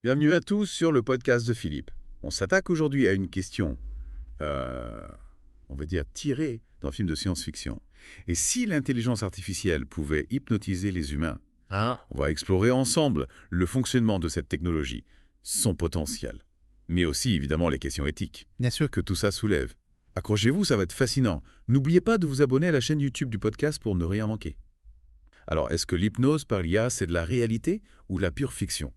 Bienvenue à tous sur le podcast de Philippe. On s'attaque aujourd'hui à une question, euh, on va dire, tirée d'un film de science-fiction. Et si l'intelligence artificielle pouvait hypnotiser les humains? Ah, On va explorer ensemble le fonctionnement de cette technologie, son potentiel, mais aussi évidemment les questions éthiques bien sûr. que tout ça soulève. Accrochez-vous, ça va être fascinant. N'oubliez pas de vous abonner à la chaîne YouTube du podcast pour ne rien manquer. Alors, est-ce que l'hypnose par l'IA, c'est de la réalité ou de la pure fiction?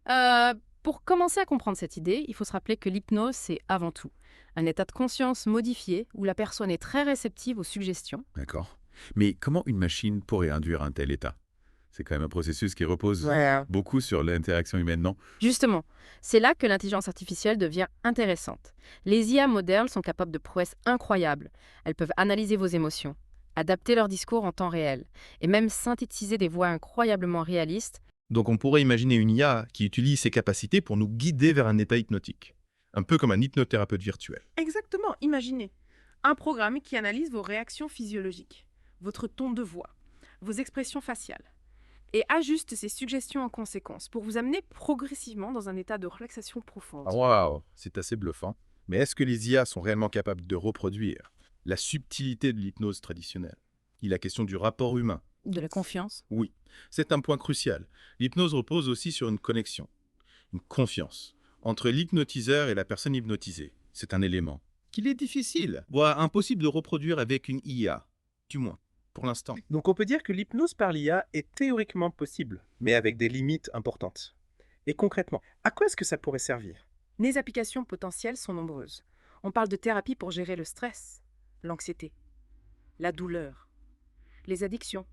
Euh, pour commencer à comprendre cette idée, il faut se rappeler que l'hypnose, c'est avant tout un état de conscience modifié où la personne est très réceptive aux suggestions. D'accord. Mais comment une machine pourrait induire un tel état? C'est quand même un processus qui repose Ouais. beaucoup sur l'interaction humaine, non? Justement, c'est là que l'intelligence artificielle devient intéressante. Les IA modernes sont capables de prouesses incroyables. Elles peuvent analyser vos émotions, adapter leur discours en temps réel, et même synthétiser des voix incroyablement réalistes. Donc on pourrait imaginer une IA qui utilise ses capacités pour nous guider vers un état hypnotique. Un peu comme un hypnothérapeute virtuel. Exactement, imaginez. Un programme qui analyse vos réactions physiologiques, votre ton de voix, vos expressions faciales, et ajuste ses suggestions en conséquence pour vous amener progressivement dans un état de relaxation profonde. Ah, waouh, c'est assez bluffant. Mais est-ce que les IA sont réellement capables de reproduire la subtilité de l'hypnose traditionnelle? Il est la question du rapport humain. De la confiance. Oui, c'est un point crucial. L'hypnose repose aussi sur une connexion, une confiance, entre l'hypnotiseur et la personne hypnotisée. C'est un élément qu'il est difficile, voire impossible de reproduire avec une IA, du moins, pour l'instant. Donc on peut dire que l'hypnose par l'IA est théoriquement possible, mais avec des limites importantes. Et concrètement, à quoi est-ce que ça pourrait servir? Les applications potentielles sont nombreuses. On parle de thérapie pour gérer le stress, l'anxiété, la douleur, les addictions.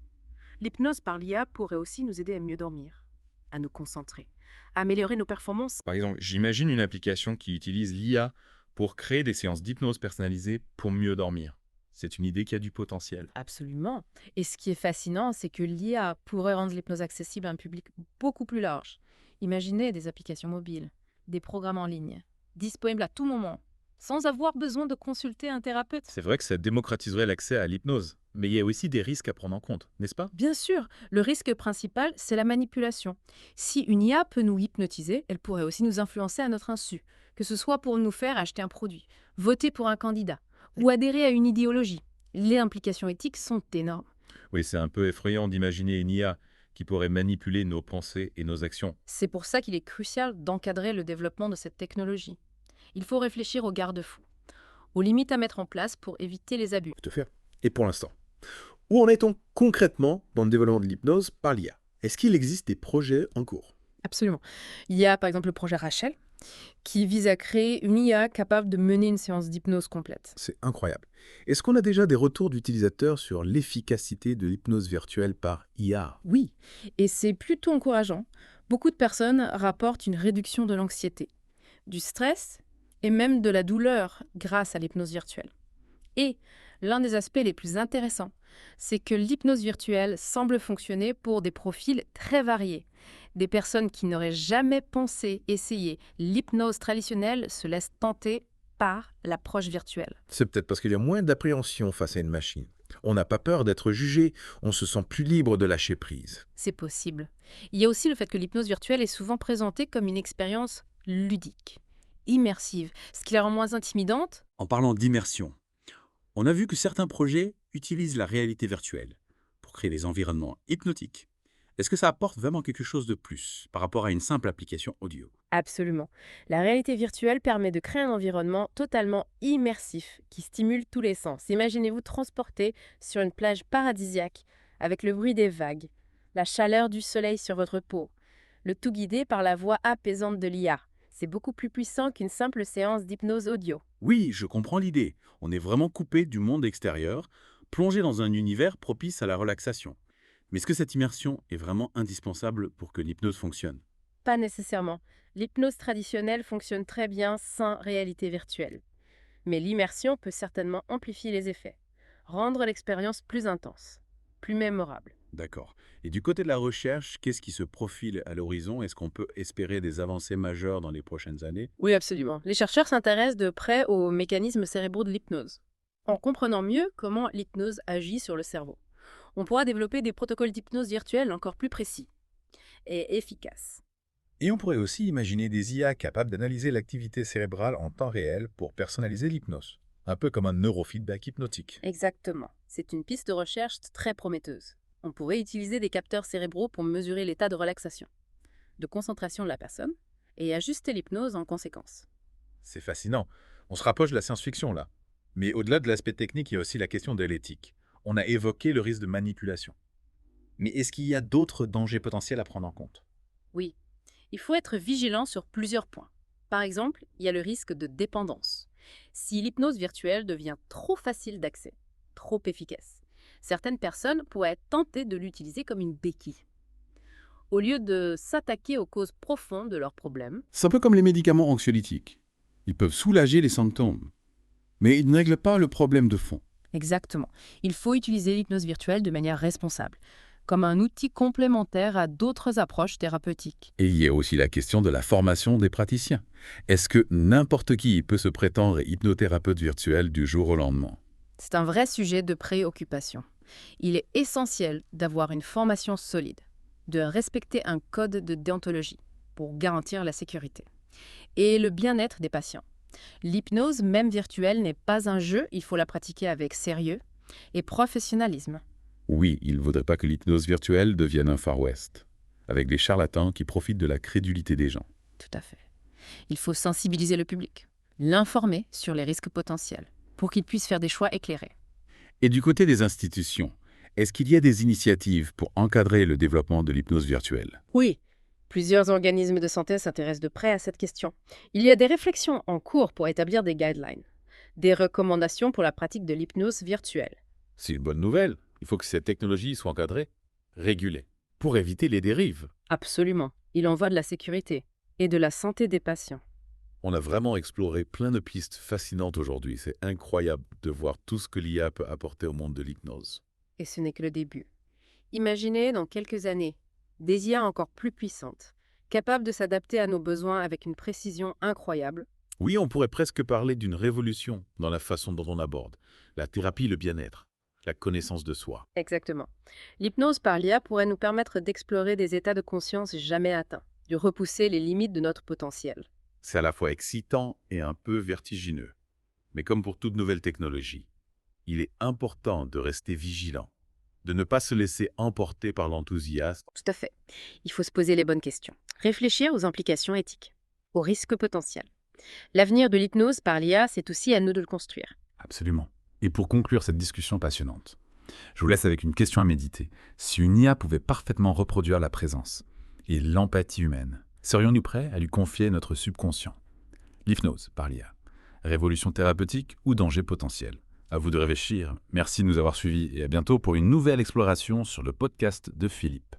L'hypnose par l'IA pourrait aussi nous aider à mieux dormir, à nous concentrer, à améliorer nos performances. Par exemple, j'imagine une application qui utilise l'IA pour créer des séances d'hypnose personnalisées pour mieux dormir. C'est une idée qui a du potentiel. Absolument. Et ce qui est fascinant, c'est que l'IA pourrait rendre l'hypnose accessible à un public beaucoup plus large. Imaginez des applications mobiles, des programmes en ligne, disponibles à tout moment, sans avoir besoin de consulter un thérapeute. C'est vrai que ça démocratiserait l'accès à l'hypnose, mais il y a aussi des risques à prendre en compte, n'est-ce pas? Bien sûr, le risque principal, c'est la manipulation. Si une IA peut nous hypnotiser, elle pourrait aussi nous influencer à notre insu, que ce soit pour nous faire acheter un produit, voter pour un candidat ou adhérer à une idéologie. Les implications éthiques sont énormes. Oui, c'est un peu effrayant d'imaginer une IA qui pourrait manipuler nos pensées et nos actions. C'est pour ça qu'il est crucial d'encadrer le développement de cette technologie. Il faut réfléchir aux garde-fous, aux limites à mettre en place pour éviter les abus. Tout à fait. Et pour l'instant, où en est-on concrètement dans le développement de l'hypnose par l'IA? Est-ce qu'il existe des projets en cours? Absolument. Il y a par exemple le projet Rachel, qui vise à créer une IA capable de mener une séance d'hypnose complète. C'est incroyable. Est-ce qu'on a déjà des retours d'utilisateurs sur l'efficacité de l'hypnose virtuelle par IA? Oui, et c'est plutôt encourageant. Beaucoup de personnes rapportent une réduction de l'anxiété, du stress et même de la douleur grâce à l'hypnose virtuelle. Et l'un des aspects les plus intéressants, c'est que l'hypnose virtuelle semble fonctionner pour des profils très variés. Des personnes qui n'auraient jamais pensé essayer l'hypnose traditionnelle se laissent tenter par l'approche virtuelle. C'est peut-être parce qu'il y a moins d'appréhension face à une machine. On n'a pas peur d'être jugé, on se sent plus libre de lâcher prise. C'est possible. Il y a aussi le fait que l'hypnose virtuelle est souvent présentée comme une expérience ludique, immersive, ce qui la rend moins intimidante. En parlant d'immersion, on a vu que certains projets utilisent la réalité virtuelle pour créer des environnements hypnotiques. Est-ce que ça apporte vraiment quelque chose de plus par rapport à une simple application audio? Absolument. La réalité virtuelle permet de créer un environnement totalement immersif qui stimule tous les sens. Imaginez-vous transporté sur une plage paradisiaque avec le bruit des vagues, la chaleur du soleil sur votre peau, le tout guidé par la voix apaisante de l'IA. C'est beaucoup plus puissant qu'une simple séance d'hypnose audio. Oui, je comprends l'idée. On est vraiment coupé du monde extérieur, plongé dans un univers propice à la relaxation. Mais est-ce que cette immersion est vraiment indispensable pour que l'hypnose fonctionne? Pas nécessairement. L'hypnose traditionnelle fonctionne très bien sans réalité virtuelle. Mais l'immersion peut certainement amplifier les effets, rendre l'expérience plus intense, plus mémorable. D'accord. Et du côté de la recherche, qu'est-ce qui se profile à l'horizon? Est-ce qu'on peut espérer des avancées majeures dans les prochaines années? Oui, absolument. Les chercheurs s'intéressent de près aux mécanismes cérébraux de l'hypnose, en comprenant mieux comment l'hypnose agit sur le cerveau. On pourra développer des protocoles d'hypnose virtuelle encore plus précis et efficaces. Et on pourrait aussi imaginer des IA capables d'analyser l'activité cérébrale en temps réel pour personnaliser l'hypnose, un peu comme un neurofeedback hypnotique. Exactement. C'est une piste de recherche très prometteuse. On pourrait utiliser des capteurs cérébraux pour mesurer l'état de relaxation, de concentration de la personne et ajuster l'hypnose en conséquence. C'est fascinant. On se rapproche de la science-fiction là. Mais au-delà de l'aspect technique, il y a aussi la question de l'éthique. On a évoqué le risque de manipulation. Mais est-ce qu'il y a d'autres dangers potentiels à prendre en compte? Oui, il faut être vigilant sur plusieurs points. Par exemple, il y a le risque de dépendance. Si l'hypnose virtuelle devient trop facile d'accès, trop efficace, certaines personnes pourraient être tentées de l'utiliser comme une béquille. Au lieu de s'attaquer aux causes profondes de leurs problèmes, C'est un peu comme les médicaments anxiolytiques. Ils peuvent soulager les symptômes, mais ils ne règlent pas le problème de fond. exactement, il faut utiliser l'hypnose virtuelle de manière responsable, comme un outil complémentaire à d'autres approches thérapeutiques. Et il y a aussi la question de la formation des praticiens. Est-ce que n'importe qui peut se prétendre hypnothérapeute virtuel du jour au lendemain? C'est un vrai sujet de préoccupation. Il est essentiel d'avoir une formation solide, de respecter un code de déontologie pour garantir la sécurité et le bien-être des patients. L'hypnose, même virtuelle, n'est pas un jeu, il faut la pratiquer avec sérieux et professionnalisme. Oui, il ne vaudrait pas que l'hypnose virtuelle devienne un Far West, avec des charlatans qui profitent de la crédulité des gens. Tout à fait. Il faut sensibiliser le public, l'informer sur les risques potentiels, pour qu'il puisse faire des choix éclairés. Et du côté des institutions, est-ce qu'il y a des initiatives pour encadrer le développement de l'hypnose virtuelle? Oui, plusieurs organismes de santé s'intéressent de près à cette question. Il y a des réflexions en cours pour établir des guidelines, des recommandations pour la pratique de l'hypnose virtuelle. C'est une bonne nouvelle. Il faut que cette technologie soit encadrée, régulée, pour éviter les dérives. Absolument. Il en va de la sécurité et de la santé des patients. On a vraiment exploré plein de pistes fascinantes aujourd'hui. C'est incroyable de voir tout ce que l'IA peut apporter au monde de l'hypnose. Et ce n'est que le début. Imaginez dans quelques années des IA encore plus puissantes, capables de s'adapter à nos besoins avec une précision incroyable. Oui, on pourrait presque parler d'une révolution dans la façon dont on aborde la thérapie, le bien-être, la connaissance de soi. Exactement. L'hypnose par l'IA pourrait nous permettre d'explorer des états de conscience jamais atteints, de repousser les limites de notre potentiel. C'est à la fois excitant et un peu vertigineux. Mais comme pour toute nouvelle technologie, il est important de rester vigilant, de ne pas se laisser emporter par l'enthousiasme. Tout à fait. Il faut se poser les bonnes questions. Réfléchir aux implications éthiques, aux risques potentiels. L'avenir de l'hypnose par l'IA, c'est aussi à nous de le construire. Absolument. Et pour conclure cette discussion passionnante, je vous laisse avec une question à méditer. Si une IA pouvait parfaitement reproduire la présence et l'empathie humaine, serions-nous prêts à lui confier notre subconscient? L'hypnose par l'IA. Révolution thérapeutique ou danger potentiel? À vous de réfléchir. Merci de nous avoir suivis et à bientôt pour une nouvelle exploration sur le podcast de Philippe.